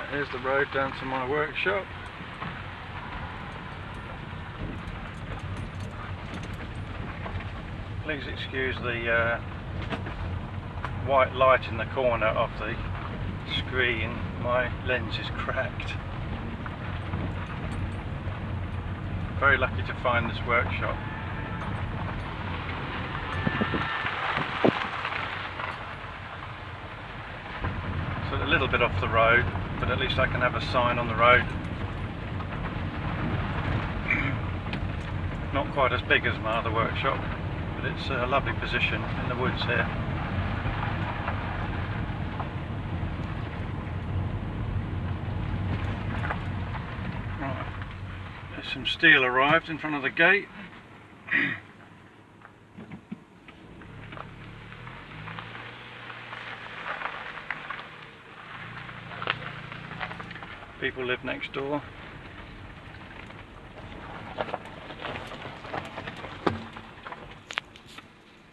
Here's the road down to my workshop. Please excuse the white light in the corner of the screen. My lens is cracked. Very lucky to find this workshop. So a little bit off the road, but at least I can have a sign on the road. Not quite as big as my other workshop, but it's a lovely position in the woods here. Right. There's some steel arrived in front of the gate. People live next door.